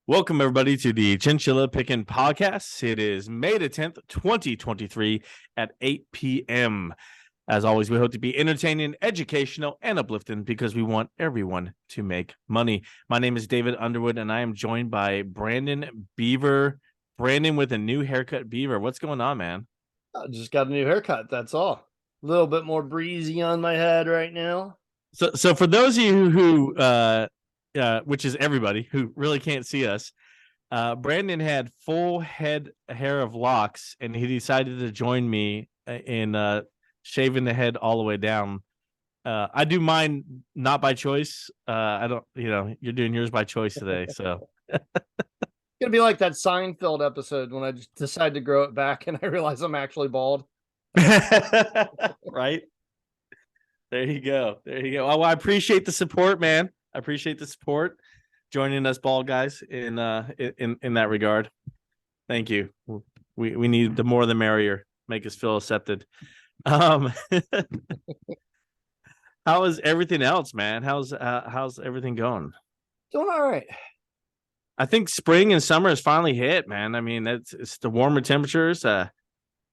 Welcome, everybody, to the Chinchilla Pickin' Podcast. It is May the 10th, 2023 at 8 p.m. As always, we hope to be entertaining, educational, and uplifting because we want everyone to make money. My name is David Underwood, and I am joined by Brandon Beaver. Brandon with a new haircut. Beaver, what's going on, man? I just got a new haircut. That's all. A little bit more breezy on my head right now. So for those of you who which is everybody who really can't see us, Brandon had full head hair of locks, and he decided to join me in shaving the head all the way down. I do mine not by choice. I don't, you're doing yours by choice today. So It's gonna be like that Seinfeld episode when I just decide to grow it back and I realize I'm actually bald. Right. There you go. There you go. Well, I appreciate the support, man. I appreciate the support, joining us bald guys in that regard. Thank you. We need the more the merrier. Make us feel accepted. How is everything else, man? How's everything going? Doing all right. I think spring and summer has finally hit, man. I mean, it's the warmer temperatures. I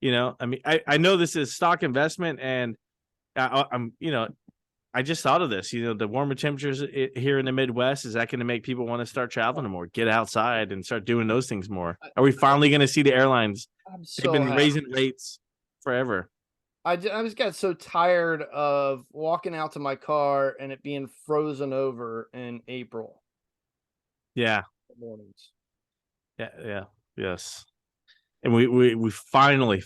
know this is stock investment, and I just thought of this. The warmer temperatures here in the Midwest, is that going to make people want to start traveling more, get outside, and start doing those things more? Are we finally going to see the airlines? They've been raising rates forever. I just got so tired of walking out to my car and it being frozen over in April. Yeah. Mornings. Yeah. Yes. And we finally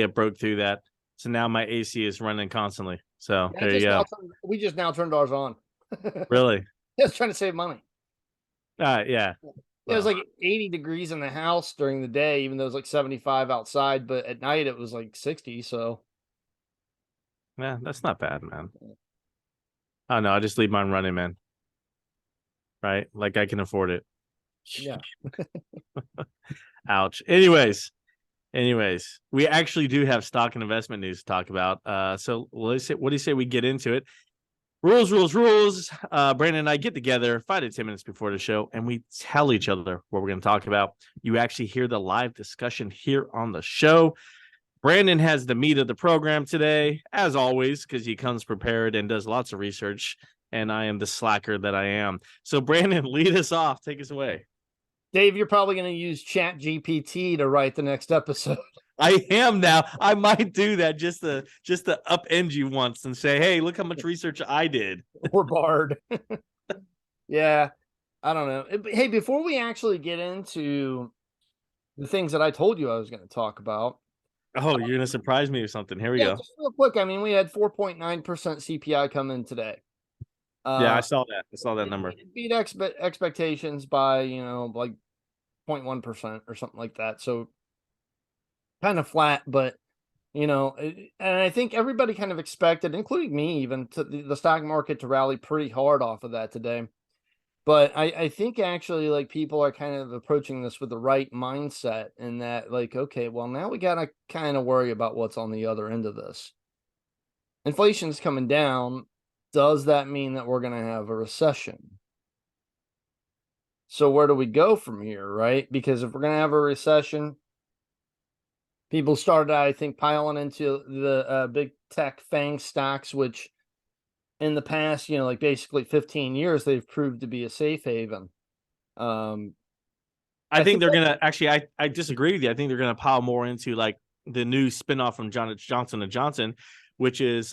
have broke through that. So now my AC is running constantly. So there you go. We just now turned ours on. Really? Just trying to save money. Yeah. It was like 80 degrees in the house during the day, even though it was like 75 outside. But at night it was like 60. So yeah, that's not bad, man. Oh no, I just leave mine running, man. Right? Like I can afford it. Yeah. Ouch. Anyways, we actually do have stock and investment news to talk about. So what do you say we get into it? Rules. Brandon and I get together 5 to 10 minutes before the show, and we tell each other what we're going to talk about. You actually hear the live discussion here on the show. Brandon has the meat of the program today, as always, because he comes prepared and does lots of research, and I am the slacker that I am. So, Brandon, lead us off. Take us away. Dave, you're probably going to use Chat GPT to write the next episode. I am now. I might do that just to upend you once and say, hey, look how much research I did. Or Bard. Yeah, I don't know. Hey, before we actually get into the things that I told you I was going to talk about. Oh, you're going to surprise me with something. Here we go. Just real quick. I mean, we had 4.9% CPI come in today. Yeah, I saw that. I saw that number. It beat expectations by, like 0.1% or something like that. So kind of flat, but and I think everybody kind of expected, including me, even to the stock market to rally pretty hard off of that today. But I think actually like people are kind of approaching this with the right mindset, and that like, okay, well, now we got to kind of worry about what's on the other end of this. Inflation's coming down. Does that mean that we're going to have a recession? So where do we go from here, right? Because if we're going to have a recession, people started, I think, piling into the big tech FANG stocks, which in the past, like basically 15 years, they've proved to be a safe haven. I think they're going to actually, I disagree with you. I think they're going to pile more into like the new spinoff from Johnson & Johnson, which is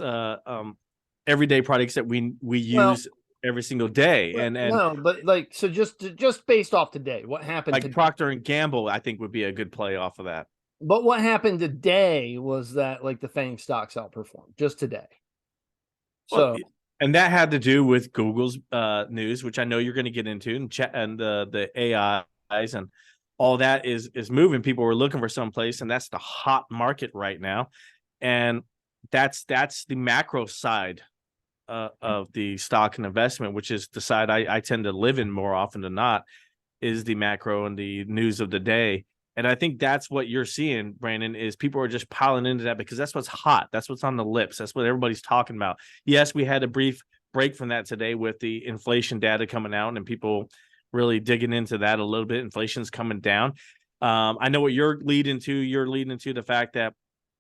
everyday products that we use every single day. But like, so just based off today, what happened? Like Procter & Gamble, I think would be a good play off of that. But what happened today was that like the FANG stocks outperformed just today. So, and that had to do with Google's news, which I know you're going to get into, and the AIs and all that is moving. People were looking for someplace, and that's the hot market right now. And that's the macro side of the stock and investment, which is the side I tend to live in more often than not, is the macro and the news of the day. And I think that's what you're seeing, Brandon, is people are just piling into that because that's what's hot. That's what's on the lips. That's what everybody's talking about. Yes, we had a brief break from that today with the inflation data coming out and people really digging into that a little bit. Inflation's coming down. I know what you're leading to. You're leading to the fact that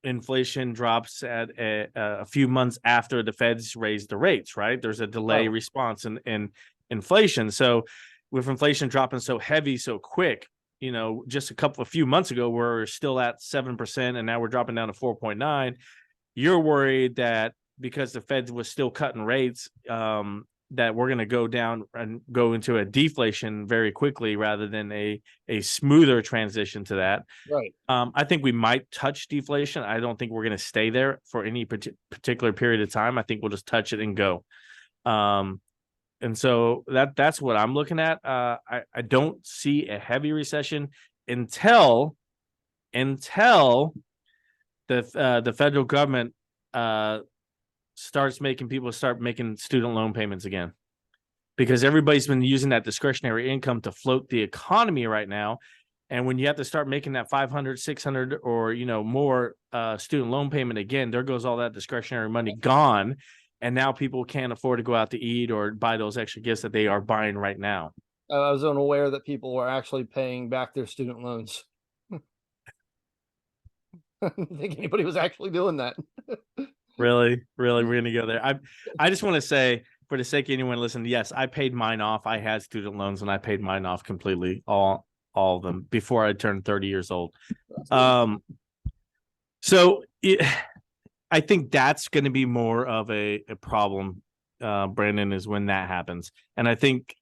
inflation drops at a few months after the Feds raise the rates, right? There's a delay response in inflation. So with inflation dropping so heavy, so quick, just a few months ago, we're still at 7%, and now we're dropping down to 4.9. You're worried that because the Fed was still cutting rates, that we're going to go down and go into a deflation very quickly rather than a smoother transition to that. Right. I think we might touch deflation. I don't think we're going to stay there for any particular period of time. I think we'll just touch it and go. And so that's what I'm looking at. I don't see a heavy recession until the federal government start making student loan payments again, because everybody's been using that discretionary income to float the economy right now. And when you have to start making that 500, 600 or, more student loan payment again, there goes all that discretionary money gone. And now people can't afford to go out to eat or buy those extra gifts that they are buying right now. I was unaware that people were actually paying back their student loans. I didn't think anybody was actually doing that. Really? We're going to go there. I just want to say, for the sake of anyone listening, yes, I paid mine off. I had student loans and I paid mine off completely, all of them, before I turned 30 years old. I think that's going to be more of a problem, Brandon, is when that happens. And I think,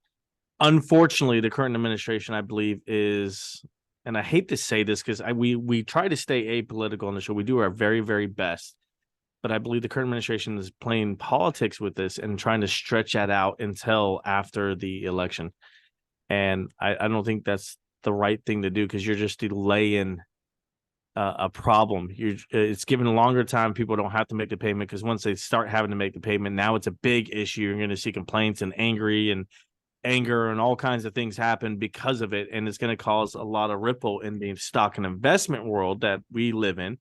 unfortunately, the current administration, I believe, is, and I hate to say this because we try to stay apolitical on the show. We do our very, very best. But I believe the current administration is playing politics with this and trying to stretch that out until after the election. And I don't think that's the right thing to do, because you're just delaying a problem. It's given a longer time. People don't have to make the payment, because once they start having to make the payment, now it's a big issue. You're going to see complaints and anger and all kinds of things happen because of it. And it's going to cause a lot of ripple in the stock and investment world that we live in.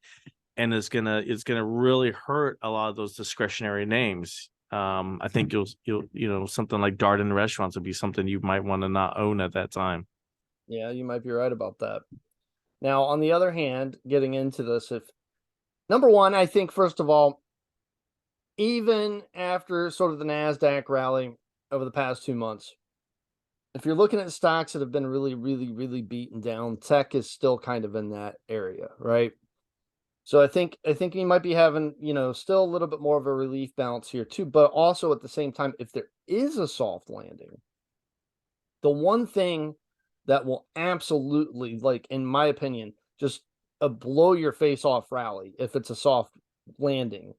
And it's gonna really hurt a lot of those discretionary names. I think you'll something like Darden Restaurants would be something you might want to not own at that time. Yeah, you might be right about that. Now, on the other hand, getting into this, if number one, I think, first of all, even after sort of the NASDAQ rally over the past 2 months, if you're looking at stocks that have been really, really, really beaten down, tech is still kind of in that area, right? So I think you might be having, still a little bit more of a relief balance here too, but also at the same time, if there is a soft landing, the one thing that will absolutely, like, in my opinion, just a blow your face off rally, if it's a soft landing,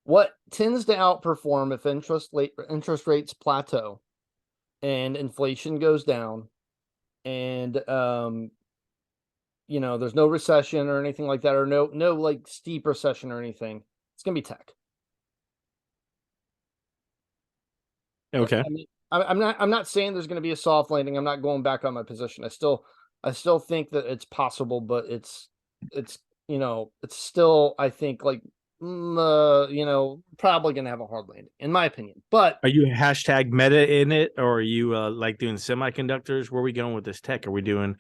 what tends to outperform if interest rates plateau and inflation goes down, and there's no recession or anything like that, or no like steep recession or anything, it's gonna be tech. Okay. I mean, I'm not saying there's gonna be a soft landing. I'm not going back on my position. I still think that it's possible, but it's still, I think, like, probably gonna have a hard landing, in my opinion. But are you hashtag meta in it, or are you like doing semiconductors? Where are we going with this tech? Are we doing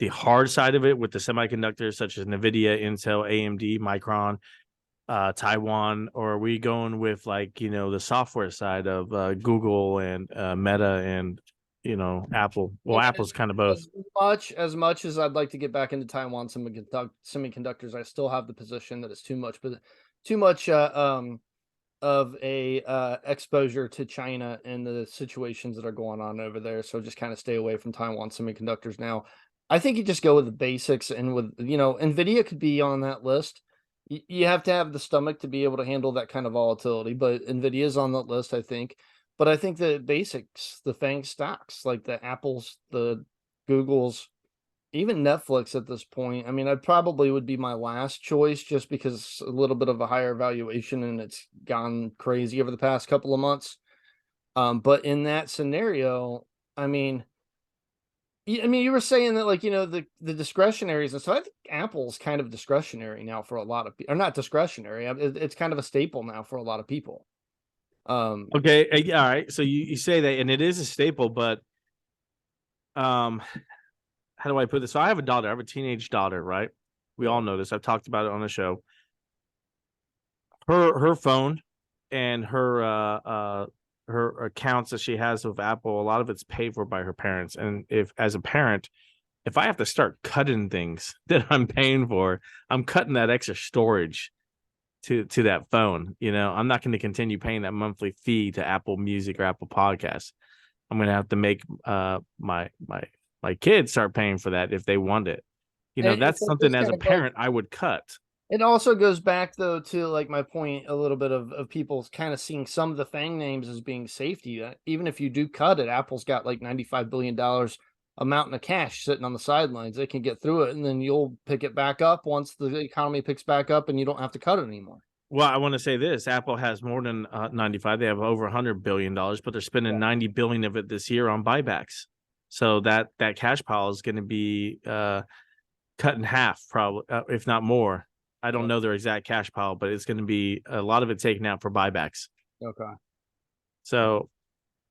the hard side of it with the semiconductors such as NVIDIA, Intel, AMD, Micron, Taiwan, or are we going with the software side of Google and Meta and Apple? Well, Apple's kind of both. As much as I'd like to get back into Taiwan semiconductors, I still have the position that it's too much of a exposure to China and the situations that are going on over there. So just kind of stay away from Taiwan semiconductors now. I think you just go with the basics, and with, NVIDIA could be on that list. You have to have the stomach to be able to handle that kind of volatility, but NVIDIA is on that list, I think. But I think the basics, the FANG stocks, like the Apples, the Googles, even Netflix at this point, I mean, I probably would be my last choice, just because it's a little bit of a higher valuation and it's gone crazy over the past couple of months. But in that scenario, I mean, you were saying that, like, the discretionaries and stuff. I think Apple's kind of discretionary now for a lot of people, or not discretionary. It's kind of a staple now for a lot of people. Okay, all right. So you say that, and it is a staple, but how do I put this? So I have a daughter. I have a teenage daughter, right? We all know this. I've talked about it on the show. Her phone and her accounts that she has with Apple, a lot of it's paid for by her parents. And if as a parent, if I have to start cutting things that I'm paying for, I'm cutting that extra storage to that phone. I'm not going to continue paying that monthly fee to Apple Music or Apple Podcasts. I'm going to have to make my kids start paying for that if they want it. That's something as a parent I would cut. It also goes back though to like my point a little bit of people kind of seeing some of the FANG names as being safety. Even if you do cut it, Apple's got like $95 billion a mountain of cash sitting on the sidelines. They can get through it, and then you'll pick it back up once the economy picks back up, and you don't have to cut it anymore. Well, I want to say this: Apple has more than 95. They have over $100 billion, but they're spending 90 billion of it this year on buybacks. So that cash pile is going to be cut in half, probably, if not more. I don't know their exact cash pile, but it's going to be a lot of it taken out for buybacks. Okay. So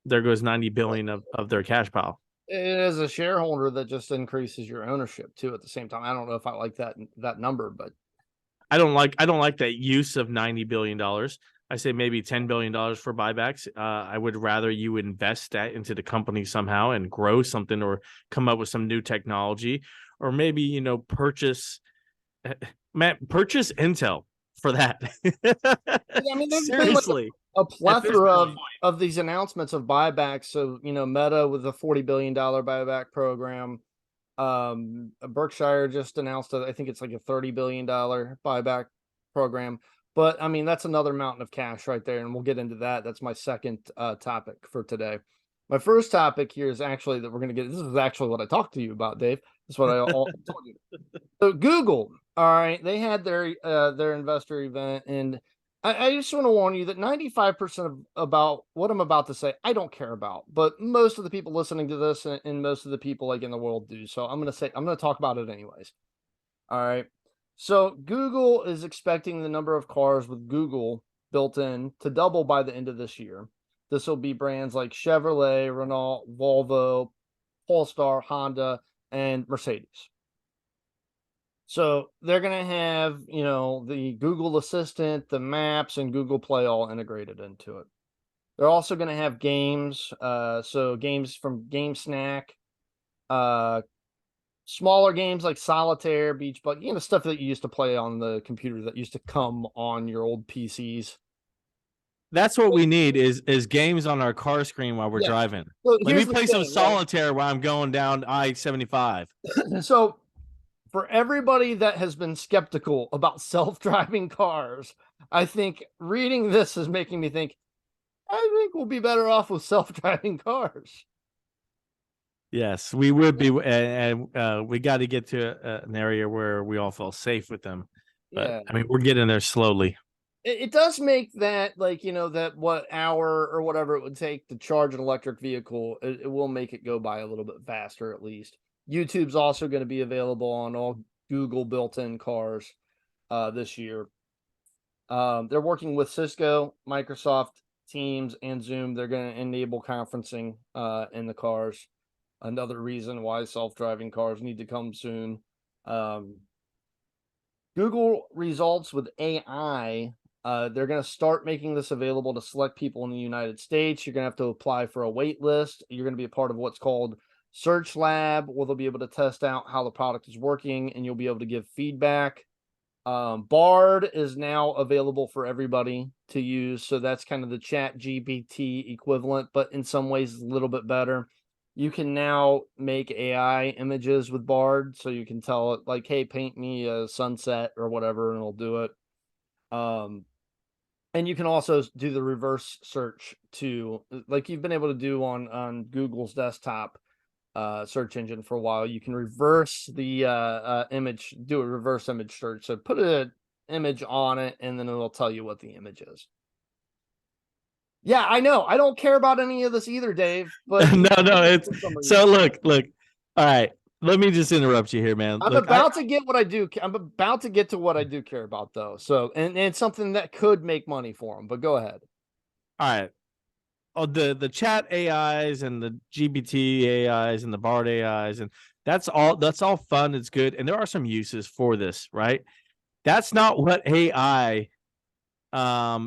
there goes 90 billion of their cash pile. It is a shareholder that just increases your ownership too at the same time. I don't know if I like that number, but I don't like that use of $90 billion. I say maybe $10 billion for buybacks. I would rather you invest that into the company somehow and grow something, or come up with some new technology, or maybe, purchase Intel for that. I mean, seriously, a plethora of these announcements of buybacks. So, Meta with a $40 billion buyback program. Berkshire just announced I think it's like a $30 billion buyback program. But I mean, that's another mountain of cash right there, and we'll get into that. That's my second topic for today. My first topic here is actually that we're going to get. This is actually what I talked to you about, Dave. That's what I told you. So Google, all right, they had their investor event, and I just want to warn you that 95% about what I'm about to say, I don't care about, but most of the people listening to this and most of the people like in the world do. So I'm going to talk about it anyways. All right. So Google is expecting the number of cars with Google built in to double by the end of this year. This will be brands like Chevrolet, Renault, Volvo, Polestar, Honda, and Mercedes. So they're going to have, the Google Assistant, the Maps, and Google Play all integrated into it. They're also going to have games. So games from Game Snack, smaller games like Solitaire, Beach Bug, stuff that you used to play on the computer that used to come on your old PCs. That's what we need is games on our car screen while we're driving. So let me play some Solitaire while I'm going down I-75. So for everybody that has been skeptical about self-driving cars, I think reading this is making me think, I think we'll be better off with self-driving cars. Yes, we would be, and we got to get to an area where we all feel safe with them. But I mean, we're getting there slowly. It does make that, like, that what hour or whatever it would take to charge an electric vehicle, it will make it go by a little bit faster at least. YouTube's also going to be available on all Google built-in cars this year. They're working with Cisco, Microsoft, Teams, and Zoom. They're going to enable conferencing in the cars. Another reason why self-driving cars need to come soon. Google results with AI. They're going to start making this available to select people in the United States. You're going to have to apply for a wait list. You're going to be a part of what's called Search Lab, where they'll be able to test out how the product is working, and you'll be able to give feedback. Bard is now available for everybody to use. So that's kind of the Chat GPT equivalent, but in some ways a little bit better. You can now make AI images with Bard. So you can tell it like, hey, paint me a sunset or whatever, and it'll do it. And you can also do the reverse search too, like you've been able to do on Google's desktop search engine for a while. You can reverse the image, do a reverse image search. So put an image on it, and then it'll tell you what the image is. Yeah, I know. I don't care about any of this either, Dave. But no, it's so look. All right, let me just interrupt you here, man. I'm about to get what I do. I'm about to get to what I do care about, though. So, and it's something that could make money for them. But go ahead. All right. the chat AIs and the GPT AIs and the Bard AIs, and that's all fun. It's good, and there are some uses for this, right? That's not what AI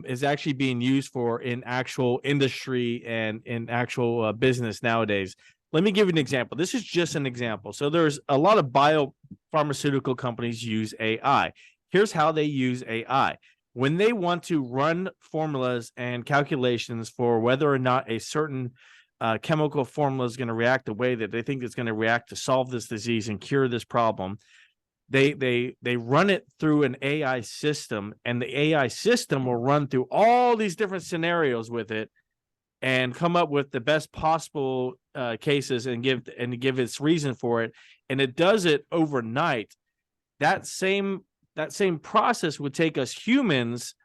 is actually being used for in actual industry and in actual business nowadays. Let me give you an example. This is just an example. So there's a lot of biopharmaceutical companies use AI. Here's how they use AI. When they want to run formulas and calculations for whether or not a certain chemical formula is going to react the way that they think it's going to react to solve this disease and cure this problem, they run it through an AI system, and the AI system will run through all these different scenarios with it and come up with the best possible cases and give its reason for it. And it does it overnight. That same process would take us humans,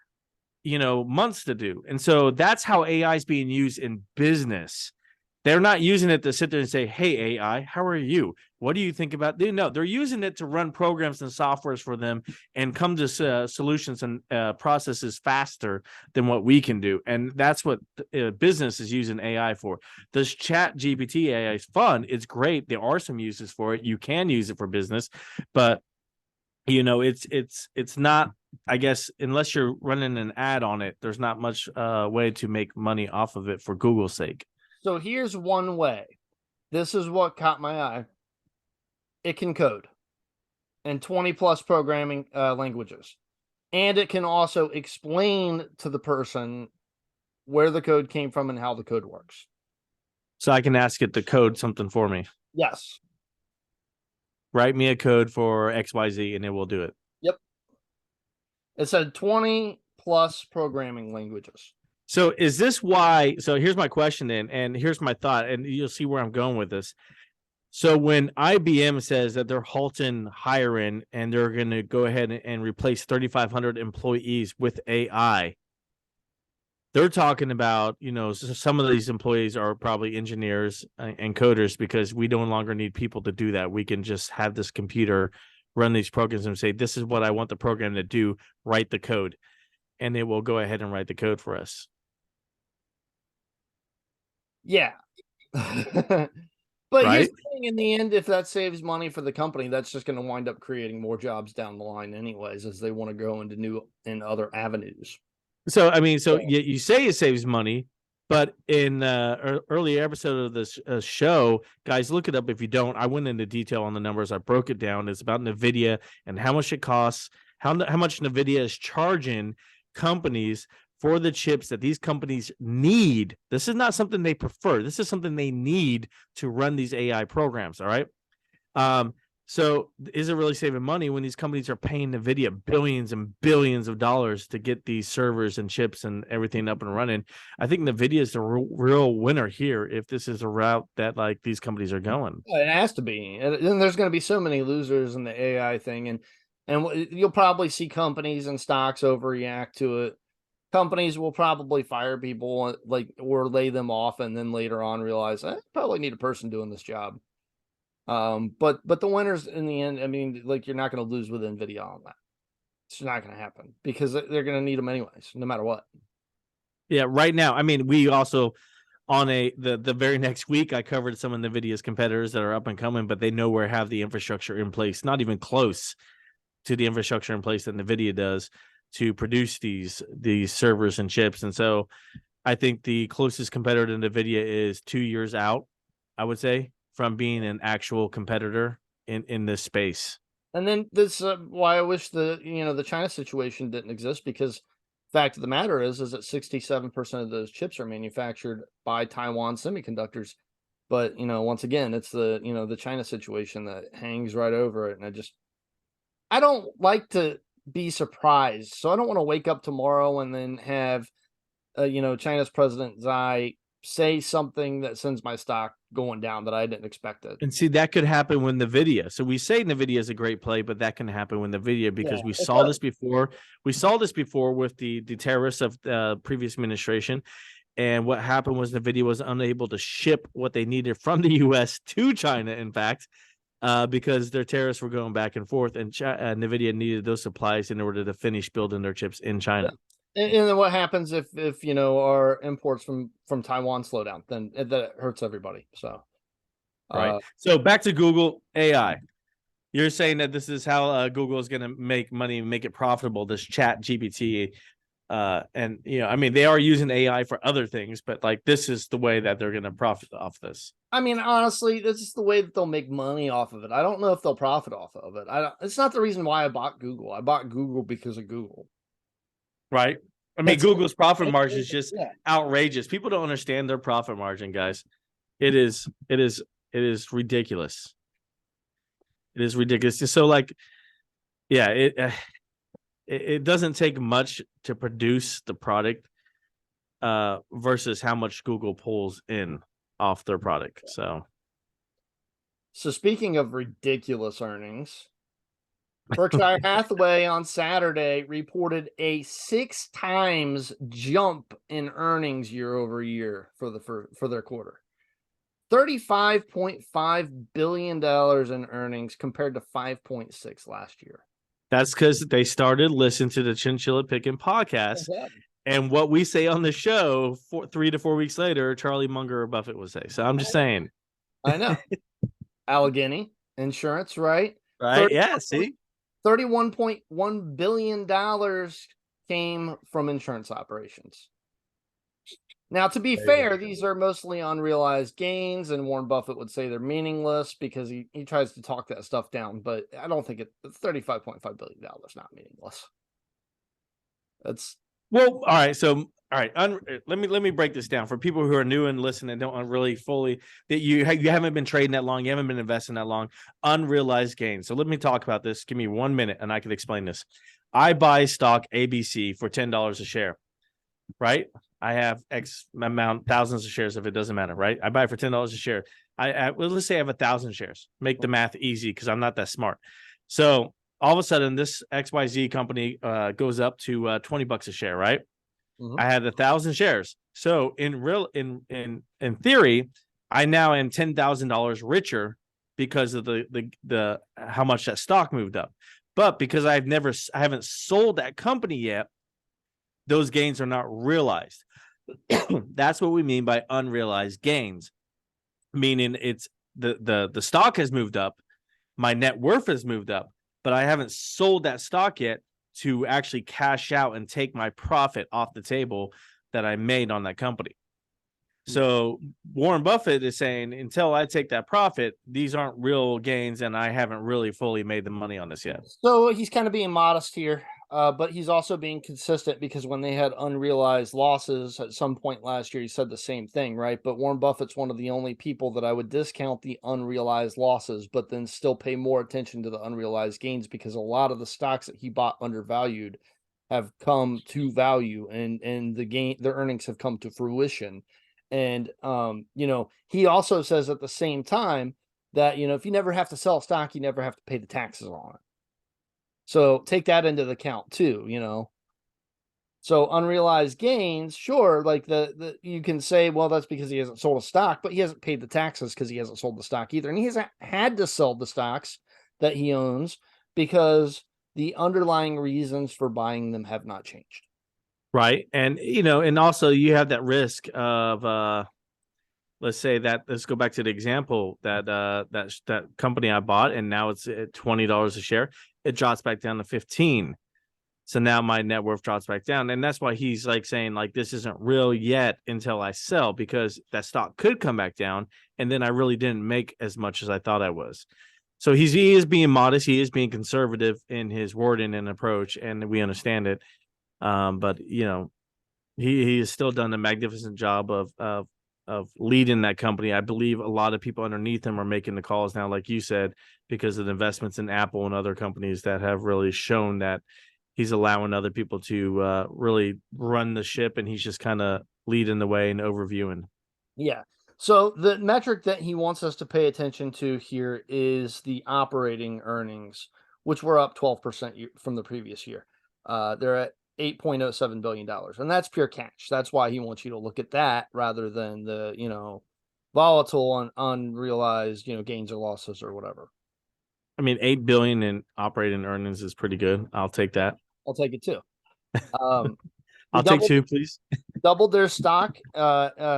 months to do. And so that's how AI is being used in business. They're not using it to sit there and say, hey, AI, how are you? What do you think about? No, they're using it to run programs and softwares for them and come to solutions and processes faster than what we can do. And that's what business is using AI for. This chat GPT AI is fun. It's great. There are some uses for it. You can use it for business, but it's not, I guess, unless you're running an ad on it, there's not much way to make money off of it for Google's sake. So here's one way. This is what caught my eye. It can code in 20 plus programming languages. And it can also explain to the person where the code came from and how the code works. So I can ask it to code something for me. Yes. Write me a code for XYZ and it will do it. Yep. It said 20 plus programming languages. So is this why? So here's my question then, and here's my thought, and you'll see where I'm going with this. So when IBM says that they're halting hiring and they're going to go ahead and replace 3,500 employees with AI, they're talking about, some of these employees are probably engineers and coders, because we no longer need people to do that. We can just have this computer run these programs and say, this is what I want the program to do, write the code, and it will go ahead and write the code for us. Yeah. But here's the thing, in the end, if that saves money for the company, that's just going to wind up creating more jobs down the line anyways, as they want to go into new and other avenues. So, I mean, you say it saves money, but in earlier episode of this show, guys, look it up if you don't. I went into detail on the numbers. I broke it down. It's about NVIDIA and how much it costs, how much NVIDIA is charging companies for the chips that these companies need. This is not something they prefer. This is something they need to run these AI programs. All right. So is it really saving money when these companies are paying NVIDIA billions and billions of dollars to get these servers and chips and everything up and running? I think NVIDIA is the real winner here if this is a route that these companies are going. It has to be. And there's going to be so many losers in the AI thing. And you'll probably see companies and stocks overreact to it. Companies will probably fire people or lay them off, and then later on realize I probably need a person doing this job. But the winners in the end, I mean, you're not going to lose with NVIDIA on that. It's not going to happen because they're going to need them anyways, no matter what. Yeah, right now. I mean, we also on the very next week, I covered some of NVIDIA's competitors that are up and coming, but they nowhere have the infrastructure in place, not even close to the infrastructure in place that NVIDIA does to produce these servers and chips. And so I think the closest competitor to NVIDIA is 2 years out, I would say, from being an actual competitor in this space. And then this why I wish the China situation didn't exist, because fact of the matter is that 67% of those chips are manufactured by Taiwan Semiconductors. But once again, it's the China situation that hangs right over it. And I don't like to be surprised. So I don't want to wake up tomorrow and then have China's President Xi say something that sends my stock going down that I didn't expect it. And see, that could happen when NVIDIA. So we say NVIDIA is a great play, but that can happen when NVIDIA, because we saw this before. We saw this before with the terrorists of the previous administration. And what happened was NVIDIA was unable to ship what they needed from the U.S. to China, in fact, because their tariffs were going back and forth, and NVIDIA needed those supplies in order to finish building their chips in China. And then what happens if our imports from Taiwan slow down? Then that hurts everybody. So Right. So back to Google AI. You're saying that this is how Google is going to make money and make it profitable, this chat GPT. And, I mean, they are using AI for other things, but like this is the way that they're going to profit off this. I mean, honestly, this is the way that they'll make money off of it. I don't know if they'll profit off of it. It's not the reason why I bought Google. I bought Google because of Google. Right. I mean, Google's profit margin is just outrageous. People don't understand their profit margin, guys. It is ridiculous. It is ridiculous. So like, yeah, it doesn't take much to produce the product versus how much Google pulls in off their product. So speaking of ridiculous earnings, Berkshire Hathaway on Saturday reported a 6 times jump in earnings year over year for their quarter. $35.5 billion in earnings compared to 5.6 last year. That's because they started listening to the Chinchilla Picking podcast. And what we say on the show 3 to 4 weeks later, Charlie Munger or Buffett would say. So I'm just saying. I know. Allegheny Insurance, right? Right. Yeah. See, $31.1 billion came from insurance operations. Now, to be fair, these are mostly unrealized gains, and Warren Buffett would say they're meaningless because he tries to talk that stuff down. But I don't think it's $35.5 billion not meaningless. That's well, all right. So, all right. Let me break this down for people who are new and listen and don't really fully that you haven't been trading that long, you haven't been investing that long. Unrealized gains. So let me talk about this. Give me 1 minute, and I can explain this. I buy stock ABC for $10 a share, right? I have X amount, thousands of shares, if it doesn't matter, right? I buy it for $10 a share. Well, let's say I have 1,000 shares. Make the math easy because I'm not that smart. So all of a sudden, this XYZ company goes up to $20 a share, right? Mm-hmm. I had 1,000 shares. So in theory, I now am $10,000 richer because of the how much that stock moved up. But because I haven't sold that company yet, those gains are not realized. That's what we mean by unrealized gains, meaning it's the stock has moved up, my net worth has moved up, but I haven't sold that stock yet to actually cash out and take my profit off the table that I made on that company. So Warren Buffett is saying, until I take that profit, these aren't real gains, and I haven't really fully made the money on this yet. So he's kind of being modest here. But he's also being consistent because when they had unrealized losses at some point last year, he said the same thing, right? But Warren Buffett's one of the only people that I would discount the unrealized losses, but then still pay more attention to the unrealized gains because a lot of the stocks that he bought undervalued have come to value, and the earnings have come to fruition. And he also says at the same time that if you never have to sell a stock, you never have to pay the taxes on it. So take that into the account too, So unrealized gains, sure, like the you can say, well, that's because he hasn't sold a stock, but he hasn't paid the taxes because he hasn't sold the stock either. And he hasn't had to sell the stocks that he owns because the underlying reasons for buying them have not changed. Right. And and also you have that risk of let's say that let's go back to the example that that company I bought, and now it's at $20 a share. It drops back down to 15. So now my net worth drops back down. And that's why he's like saying like this isn't real yet until I sell, because that stock could come back down and then I really didn't make as much as I thought I was. So he is being modest, he is being conservative in his wording and approach, and we understand it. But he has still done a magnificent job of leading that company. I believe a lot of people underneath him are making the calls now, like you said, because of the investments in Apple and other companies that have really shown that he's allowing other people to really run the ship, and he's just kind of leading the way and overviewing. Yeah. So the metric that he wants us to pay attention to here is the operating earnings, which were up 12% from the previous year. They're at $8.07 billion, and that's pure cash. That's why he wants you to look at that rather than the volatile and unrealized gains or losses or whatever. I mean, $8 billion in operating earnings is pretty good. I'll take that. I'll take it too. I'll take two, please. Doubled their stock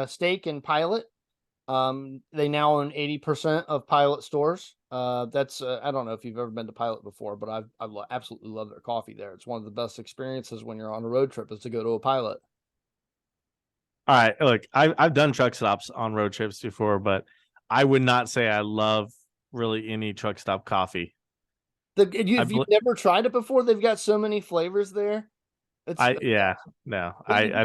stake in Pilot. They now own 80% of Pilot stores. That's I don't know if you've ever been to Pilot before, but I absolutely love their coffee there. It's one of the best experiences when you're on a road trip is to go to a Pilot. All right, look, I've done truck stops on road trips before, but I would not say I love really any truck stop coffee. If you've never tried it before, they've got so many flavors there. I'm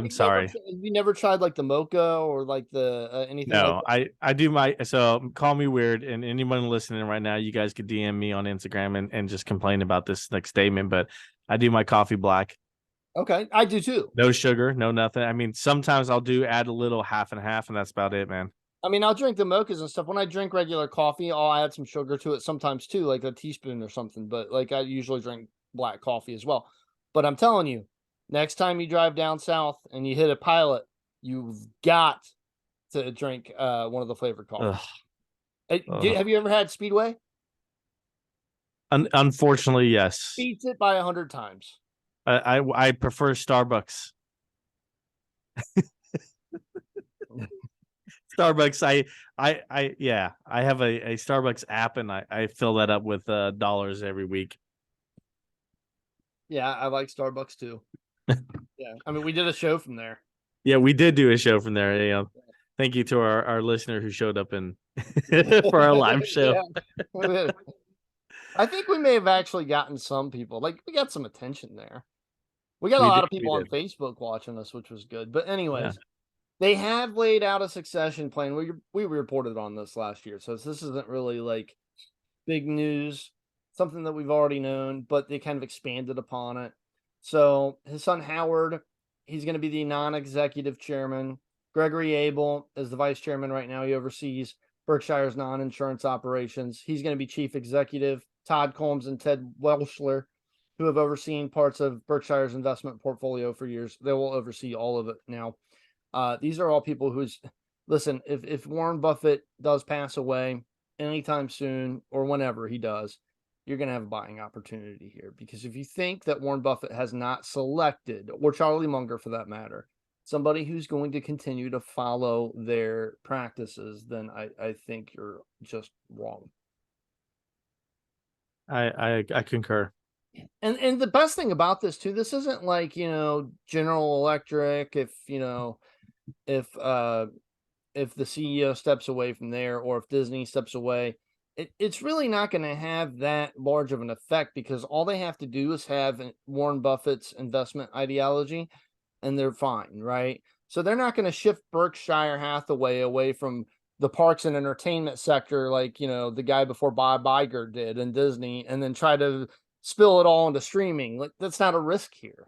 sorry. Have you never tried like the mocha or like the anything like No, that? I do so call me weird, and anyone listening right now, you guys could DM me on Instagram and just complain about this next statement, but I do my coffee black. Okay, I do too. No sugar, no nothing. I mean, sometimes I'll add a little half and half, and that's about it, man. I mean, I'll drink the mochas and stuff. When I drink regular coffee, I'll add some sugar to it sometimes too, like a teaspoon or something. But like I usually drink black coffee as well. But I'm telling you, next time you drive down south and you hit a Pilot, you've got to drink one of the flavored coffees. Have you ever had Speedway? Unfortunately, yes. Beats it by 100 times. I prefer Starbucks. Starbucks. I have a Starbucks app, and I fill that up with dollars every week. Yeah, I like Starbucks too. Yeah, I mean, we did a show from there. Yeah, we did do a show from there. Yeah. Thank you to our listener who showed up in for our live show. Yeah. I think we may have actually gotten some people. Like, we got some attention there. We got a lot of people on Facebook watching us, which was good. But anyways, they have laid out a succession plan. We reported on this last year, so this isn't really like big news, something that we've already known, but they kind of expanded upon it. So his son Howard, he's going to be the non-executive chairman. Gregory Abel is the vice chairman right now. He oversees Berkshire's non-insurance operations. He's going to be chief executive. Todd Combs and Ted Welshler, who have overseen parts of Berkshire's investment portfolio for years, they will oversee all of it now. These are all people who's listen. If Warren Buffett does pass away anytime soon or whenever he does, you're going to have a buying opportunity here, because if you think that Warren Buffett has not selected, or Charlie Munger for that matter, somebody who's going to continue to follow their practices, then I think you're just wrong. I concur. And the best thing about this too, this isn't like, General Electric, if the CEO steps away from there, or if Disney steps away, it's really not going to have that large of an effect, because all they have to do is have Warren Buffett's investment ideology and they're fine, right? So they're not going to shift Berkshire Hathaway away from the parks and entertainment sector like, the guy before Bob Iger did in Disney, and then try to spill it all into streaming. Like, that's not a risk here.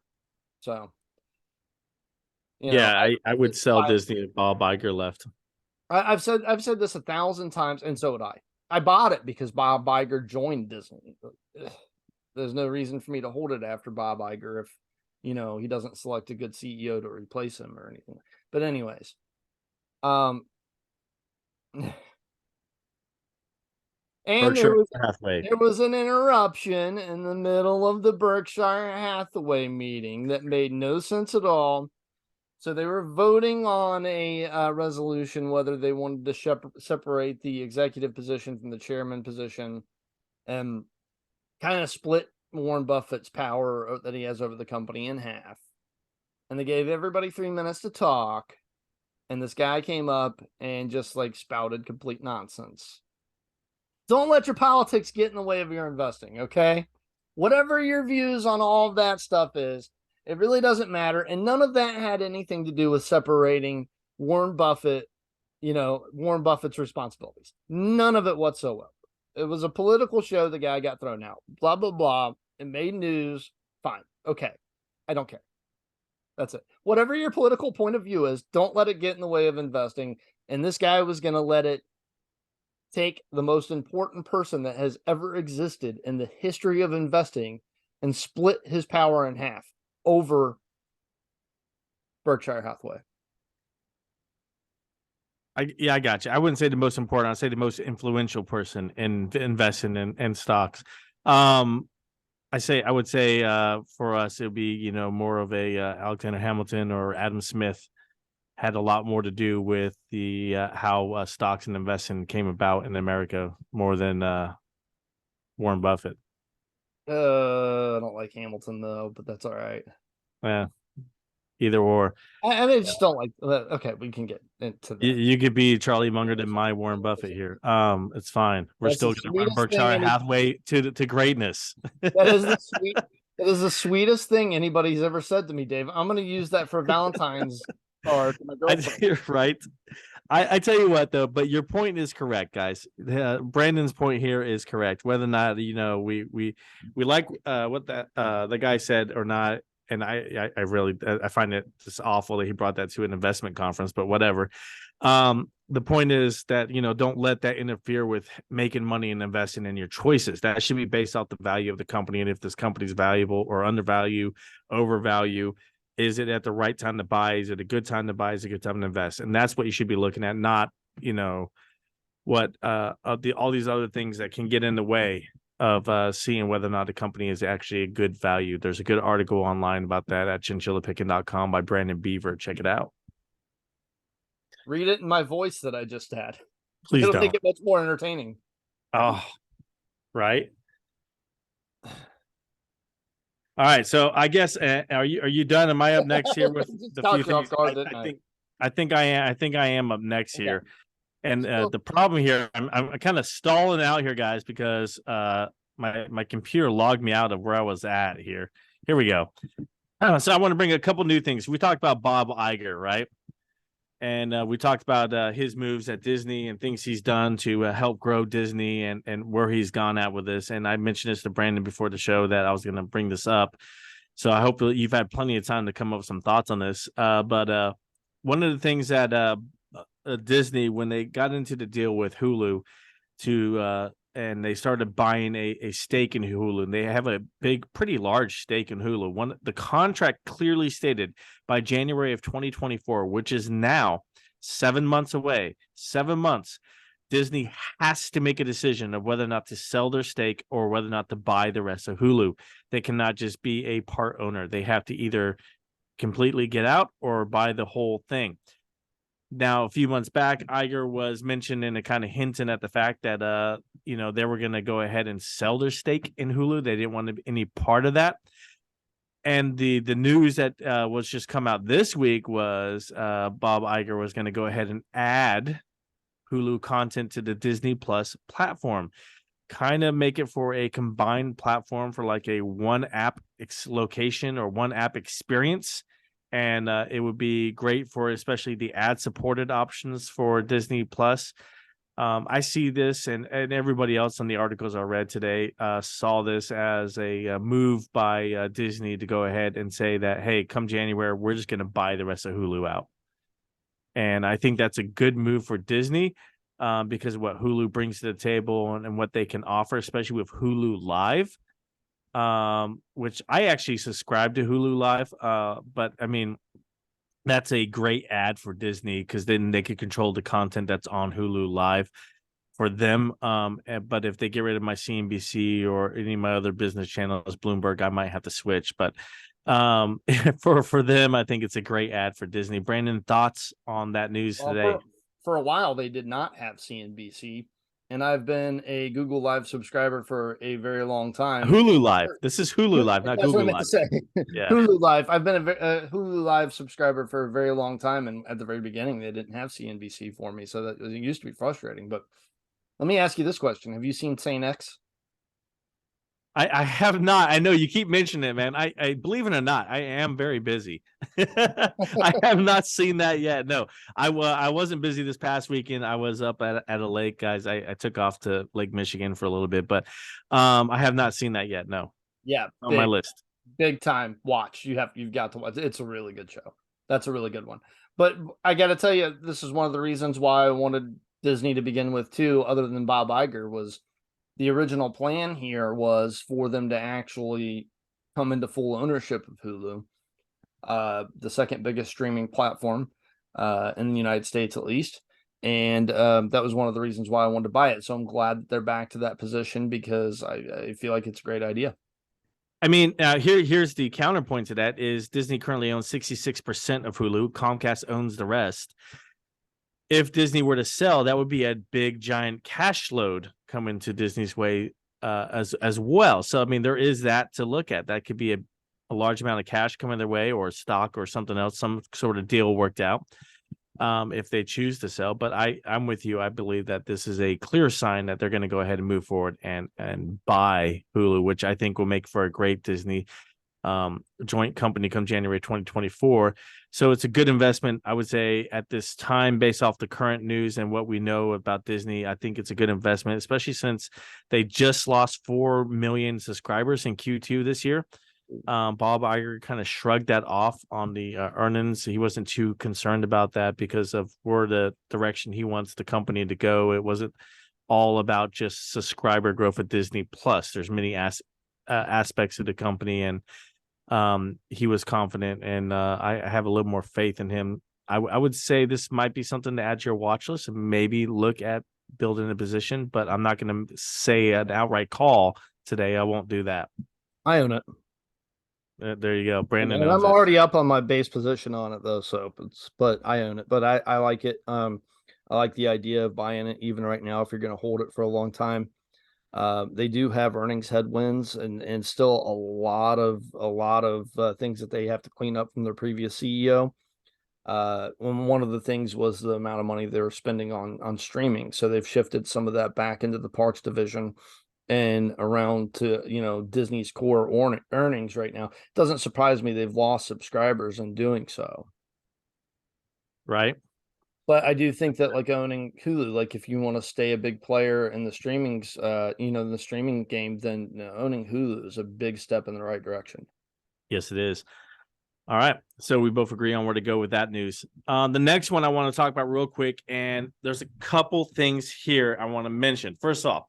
So, I would sell Disney if Bob Iger left. I've said this 1,000 times, and so would I. I bought it because Bob Iger joined Disney. There's no reason for me to hold it after Bob Iger if, he doesn't select a good CEO to replace him or anything. But anyways, and there was an interruption in the middle of the Berkshire Hathaway meeting that made no sense at all. So they were voting on a resolution whether they wanted to separate the executive position from the chairman position, and kind of split Warren Buffett's power that he has over the company in half. And they gave everybody 3 minutes to talk. And this guy came up and just like spouted complete nonsense. Don't let your politics get in the way of your investing, okay? Whatever your views on all of that stuff is, it really doesn't matter. And none of that had anything to do with separating Warren Buffett, Warren Buffett's responsibilities. None of it whatsoever. It was a political show. The guy got thrown out. Blah, blah, blah. It made news. Fine. Okay. I don't care. That's it. Whatever your political point of view is, don't let it get in the way of investing. And this guy was going to let it take the most important person that has ever existed in the history of investing and split his power in half over Berkshire Hathaway. I got you. I wouldn't say the most important. I'd say the most influential person in investing in stocks. I would say for us it would be, you know, more of a Alexander Hamilton or Adam Smith had a lot more to do with the how stocks and investing came about in America more than Warren Buffett. I don't like Hamilton though, but that's all right. Yeah, either or. I just don't like. Okay, we can get into that. You could be Charlie Munger than my Warren Buffett here. It's fine. We're That's still the going to run sweetest thing Berkshire Hathaway to greatness. That is the sweet. That is the sweetest thing anybody's ever said to me, Dave. I'm going to use that for Valentine's card to my girlfriend. Right. I tell you what though, but your point is correct, guys. Brandon's point here is correct. Whether or not, you know, we like what that the guy said or not, and I really I find it just awful that he brought that to an investment conference, but whatever. The point is that, you know, don't let that interfere with making money and investing in your choices. That should be based off the value of the company, and if this company is valuable or undervalue, overvalue. Is it at the right time to buy? Is it a good time to buy? Is it a good time to invest? And that's what you should be looking at, not, you know, what all these other things that can get in the way of seeing whether or not a company is actually a good value. There's a good article online about that at chinchillapicking.com by Brandon Beaver. Check it out. Read it in my voice that I just had. Please It'll don't. make it much more entertaining. Oh, right. All right, so I guess are you done? Am I up next here with the few things? I think I am up next here, and the problem here, I'm kind of stalling out here, guys, because my computer logged me out of where I was at here. Here we go. So I want to bring a couple new things. We talked about Bob Iger, right? And we talked about his moves at Disney and things he's done to help grow Disney and where he's gone at with this. And I mentioned this to Brandon before the show that I was going to bring this up. So I hope that you've had plenty of time to come up with some thoughts on this. But one of the things that Disney, when they got into the deal with Hulu and they started buying a stake in Hulu, and they have a pretty large stake in Hulu. The contract clearly stated by January of 2024, which is now 7 months away, 7 months, Disney has to make a decision of whether or not to sell their stake or whether or not to buy the rest of Hulu. They cannot just be a part owner. They have to either completely get out or buy the whole thing. Now, a few months back, Iger was mentioning and kind of hinting at the fact that, you know, they were going to go ahead and sell their stake in Hulu. They didn't want any part of that. And the news that was just come out this week was Bob Iger was going to go ahead and add Hulu content to the Disney Plus platform, kind of make it for a combined platform for like a one app location or one app experience. And it would be great for especially the ad-supported options for Disney Plus. I see this, and everybody else on the articles I read today saw this as a move by Disney to go ahead and say that, hey, come January, we're just going to buy the rest of Hulu out. And I think that's a good move for Disney because of what Hulu brings to the table and what they can offer, especially with Hulu Live. Which I actually subscribe to Hulu Live, but I mean, that's a great ad for Disney because then they could control the content that's on Hulu Live for them. But if they get rid of my CNBC or any of my other business channels, Bloomberg, I might have to switch. But for them, I think it's a great ad for Disney. Brandon, thoughts on that news today? For a while, they did not have CNBC. And I've been a Google Live subscriber for a very long time. Hulu Live. This is Hulu Live, not Google Live. Yeah. Hulu Live. I've been a Hulu Live subscriber for a very long time. And at the very beginning, they didn't have CNBC for me. So that it used to be frustrating. But let me ask you this question. Have you seen Saint X? I have not. I know you keep mentioning it, man. I believe it or not, I am very busy. I have not seen that yet. No, I wasn't busy this past weekend. I was up at a lake, guys. I took off to Lake Michigan for a little bit, but I have not seen that yet. No. Yeah, on my list. Big time watch. You've got to watch. It's a really good show. That's a really good one. But I got to tell you, this is one of the reasons why I wanted Disney to begin with too, other than Bob Iger, was the original plan here was for them to actually come into full ownership of Hulu, the second biggest streaming platform in the United States, at least. And that was one of the reasons why I wanted to buy it. So I'm glad that they're back to that position because I feel like it's a great idea. I mean, here's the counterpoint to that is Disney currently owns 66% of Hulu. Comcast owns the rest. If Disney were to sell, that would be a big, giant cash load coming to Disney's way as well. So, I mean, there is that to look at. That could be a large amount of cash coming their way, or stock, or something else, some sort of deal worked out if they choose to sell. But I'm with you. I believe that this is a clear sign that they're going to go ahead and move forward and buy Hulu, which I think will make for a great Disney joint company come January 2024. So it's a good investment, I would say, at this time, based off the current news and what we know about Disney. I think it's a good investment, especially since they just lost 4 million subscribers in Q2 this year. Bob Iger kind of shrugged that off on the earnings. He wasn't too concerned about that because of where the direction he wants the company to go. It wasn't all about just subscriber growth at Disney Plus. There's many aspects of the company, and he was confident, and I have a little more faith in him. I would say this might be something to add to your watch list and maybe look at building a position, but I'm not going to say an outright call today. I won't do that. I own it. There you go. Brandon And knows I'm it. already up on my base position on it though, so but I own it. But I like it. I like the idea of buying it even right now if you're going to hold it for a long time. They do have earnings headwinds and still a lot of things that they have to clean up from their previous CEO. When one of the things was the amount of money they were spending on streaming, so they've shifted some of that back into the parks division and around to Disney's core earnings right now. It doesn't surprise me they've lost subscribers in doing so. Right. But I do think that like owning Hulu, like if you want to stay a big player in the the streaming game, then owning Hulu is a big step in the right direction. Yes, it is. All right. So we both agree on where to go with that news. The next one I want to talk about real quick, and there's a couple things here I want to mention. First off,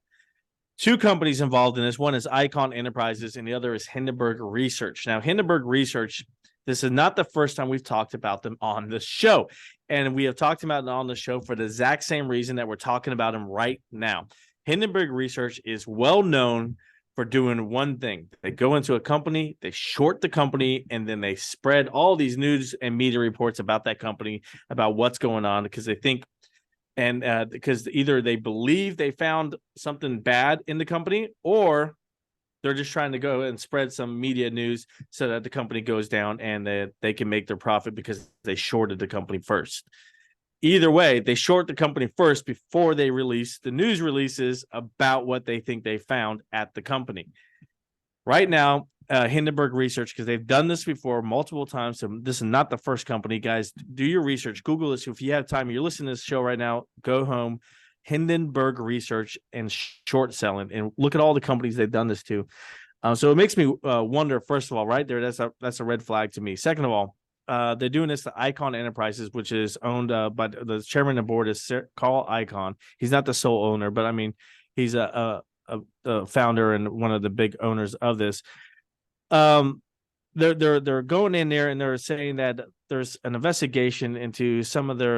2 companies involved in this. One is Icahn Enterprises, and the other is Hindenburg Research. Now, Hindenburg Research, this is not the first time we've talked about them on the show. And we have talked about them on the show for the exact same reason that we're talking about them right now. Hindenburg Research is well known for doing one thing. They go into a company, they short the company, and then they spread all these news and media reports about that company, about what's going on, because they think, and because either they believe they found something bad in the company, or they're just trying to go and spread some media news so that the company goes down and they can make their profit because they shorted the company first. Either way, they short the company first before they release the news releases about what they think they found at the company. Right now, Hindenburg Research, because they've done this before multiple times, so this is not the first company. Guys, do your research. Google this. If you have time, you're listening to this show right now, go home, Hindenburg Research and short selling, and look at all the companies they've done this to. So it makes me wonder, first of all, right there, that's a red flag to me. Second of all, they're doing this to Icahn Enterprises, which is owned by the chairman of the board is Carl Icahn. He's not the sole owner, but I mean, he's a founder and one of the big owners of this. They're going in there and they're saying that there's an investigation into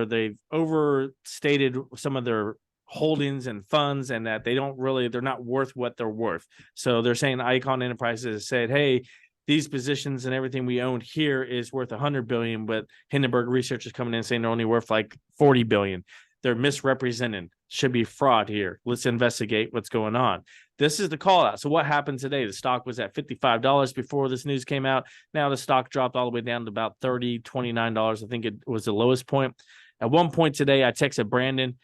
they've overstated some of their holdings and funds, and that they're not worth what they're worth. So they're saying Icahn Enterprises said, hey, these positions and everything we own here is worth 100 billion, but Hindenburg Research is coming in saying they're only worth like 40 billion. They're misrepresenting. Should be fraud here. Let's investigate what's going on. This is the call out. So what happened today? The stock was at $55 before this news came out. Now the stock dropped all the way down to about $30, $29. I think it was the lowest point. At one point today, I texted Brandon,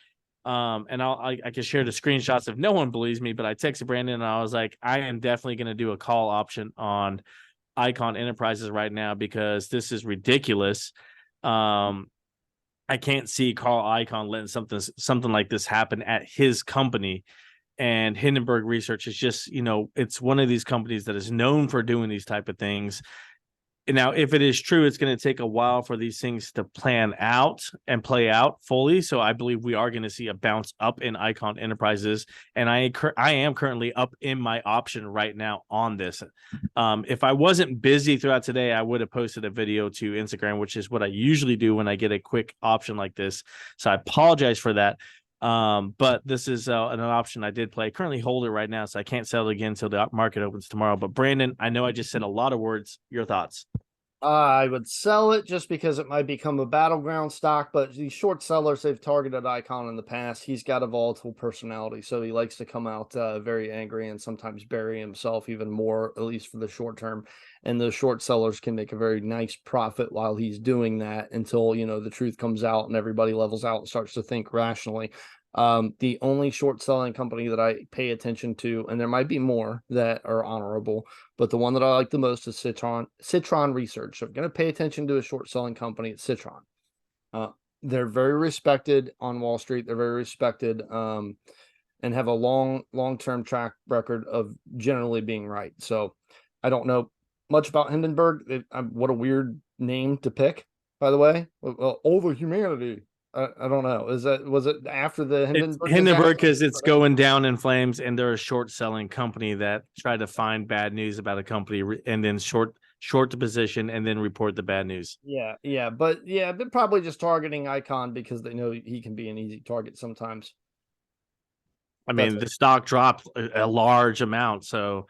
and I can share the screenshots if no one believes me, but I texted Brandon and I was like, I am definitely going to do a call option on Icahn Enterprises right now because this is ridiculous. I can't see Carl Icahn letting something like this happen at his company. And Hindenburg Research is just, it's one of these companies that is known for doing these type of things. And now, if it is true, it's going to take a while for these things to plan out and play out fully. So I believe we are going to see a bounce up in Icahn Enterprises. And I am currently up in my option right now on this. If I wasn't busy throughout today, I would have posted a video to Instagram, which is what I usually do when I get a quick option like this. So I apologize for that. But this is an option I did play. I currently hold it right now, so I can't sell it again until the market opens tomorrow. But Brandon, I know I just said a lot of words. Your thoughts? I would sell it just because it might become a battleground stock, but these short sellers, they've targeted Icahn in the past. He's got a volatile personality, so he likes to come out very angry and sometimes bury himself even more, at least for the short term. And those short sellers can make a very nice profit while he's doing that until, the truth comes out and everybody levels out and starts to think rationally. The only short selling company that I pay attention to, and there might be more that are honorable, but the one that I like the most is Citron Research. I'm going to pay attention to a short selling company. It's Citron. They're very respected on Wall Street. They're very respected, and have a long-term track record of generally being right. So I don't know much about Hindenburg. What a weird name to pick, by the way. Over humanity. I don't know. Was it after the Hindenburg? It's Hindenburg because it's going down in flames, and they're a short selling company that try to find bad news about a company and then short the position and then report the bad news. Yeah, but they're probably just targeting Icahn because they know he can be an easy target sometimes. I mean, the stock dropped a large amount, so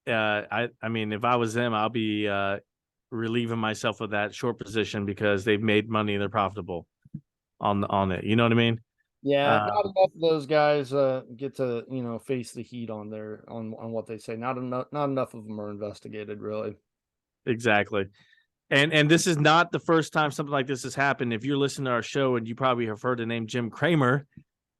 I mean, if I was them, I'll be relieving myself of that short position because they've made money, they're profitable on it. You know what I mean? Yeah, not enough of those guys get to face the heat on what they say. Not enough of them are investigated, really. Exactly. And this is not the first time something like this has happened. If you're listening to our show and you probably have heard the name Jim Cramer,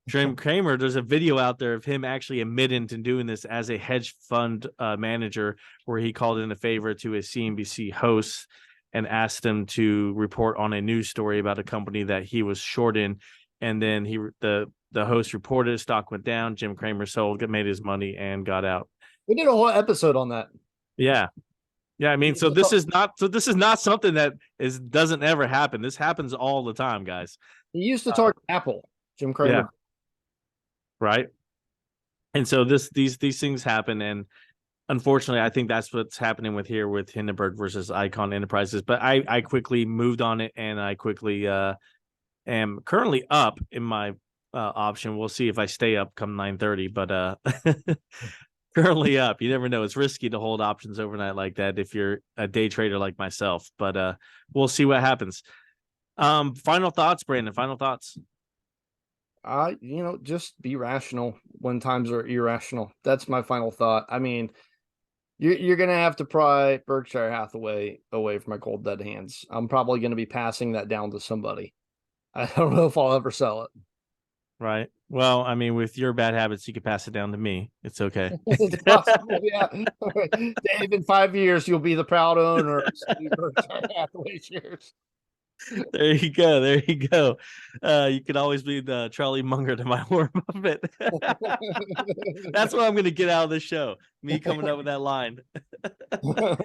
there's a video out there of him actually admitting to doing this as a hedge fund manager, where he called in a favor to a CNBC host and asked them to report on a news story about a company that he was short in. And then the host reported his stock went down. Jim Cramer sold, made his money, and got out. We did a whole episode on that. Yeah. I mean, so this is not something that doesn't ever happen. This happens all the time, guys. He used to target Apple, Jim Cramer. Yeah. Right. And so these things happen, and unfortunately, I think that's what's happening with Hindenburg versus Icahn Enterprises. But I quickly moved on it, and I quickly am currently up in my option. We'll see if I stay up come 9:30, but currently up. You never know. It's risky to hold options overnight like that if you're a day trader like myself, but we'll see what happens. Final thoughts, Brandon. Final thoughts. Just be rational when times are irrational. That's my final thought. I mean, you're going to have to pry Berkshire Hathaway away from my cold dead hands. I'm probably going to be passing that down to somebody. I don't know if I'll ever sell it. Right. Well, I mean, with your bad habits, you could pass it down to me. It's okay. It's possible, yeah. Dave, in 5 years, you'll be the proud owner of Berkshire Hathaway shares. There you go. You could always be the Charlie Munger to my Warren Buffett. That's what I'm going to get out of this show. Me coming up with that line. All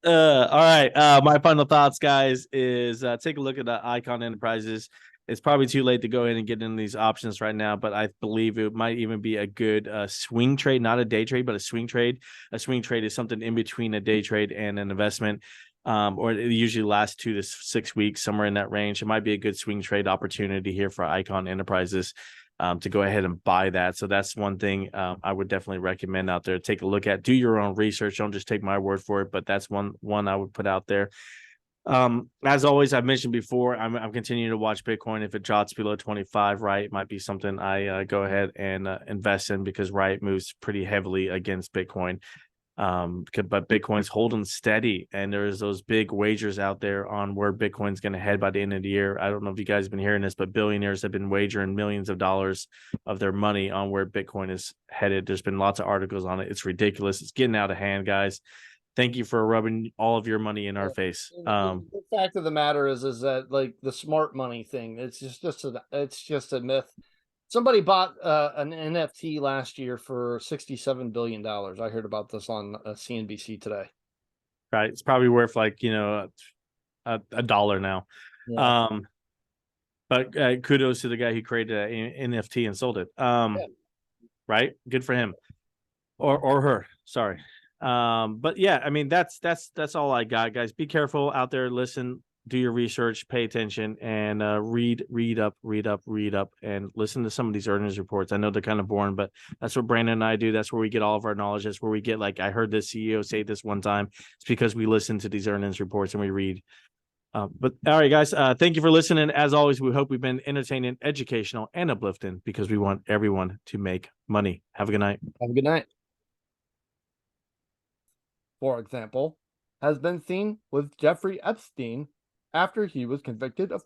right. My final thoughts, guys, is take a look at the Icahn Enterprises. It's probably too late to go ahead and get into these options right now, but I believe it might even be a good swing trade, not a day trade, but a swing trade. A swing trade is something in between a day trade and an investment, or it usually lasts 2 to 6 weeks, somewhere in that range. It might be a good swing trade opportunity here for Icahn Enterprises to go ahead and buy that. So that's one thing I would definitely recommend out there. Take a look at, do your own research. Don't just take my word for it, but that's one I would put out there. As always, I've mentioned before, I'm continuing to watch Bitcoin. If it drops below 25, right, it might be something I go ahead and invest in, because right moves pretty heavily against Bitcoin. But Bitcoin's holding steady, and there's those big wagers out there on where Bitcoin's going to head by the end of the year. I don't know if you guys have been hearing this, but billionaires have been wagering millions of dollars of their money on where Bitcoin is headed. There's been lots of articles on it. It's ridiculous. It's getting out of hand, guys. Thank you for rubbing all of your money in our face. The fact of the matter is that, like, the smart money thing, it's just a myth. Somebody bought an NFT last year for $67 billion. I heard about this on CNBC today. Right, it's probably worth like a dollar now. Yeah. But kudos to the guy who created an NFT and sold it. Yeah. Right, good for him, or her. Sorry. But yeah, I mean, that's all I got, guys. Be careful out there. Listen, do your research, pay attention, and read up, and listen to some of these earnings reports. I know they're kind of boring, but that's what Brandon and I do. That's where we get all of our knowledge. That's where we get, like, I heard this CEO say this one time. It's because we listen to these earnings reports and we read. But all right, guys, thank you for listening. As always, we hope we've been entertaining, educational, and uplifting, because we want everyone to make money. Have a good night. Have a good night. For example, has been seen with Jeffrey Epstein after he was convicted of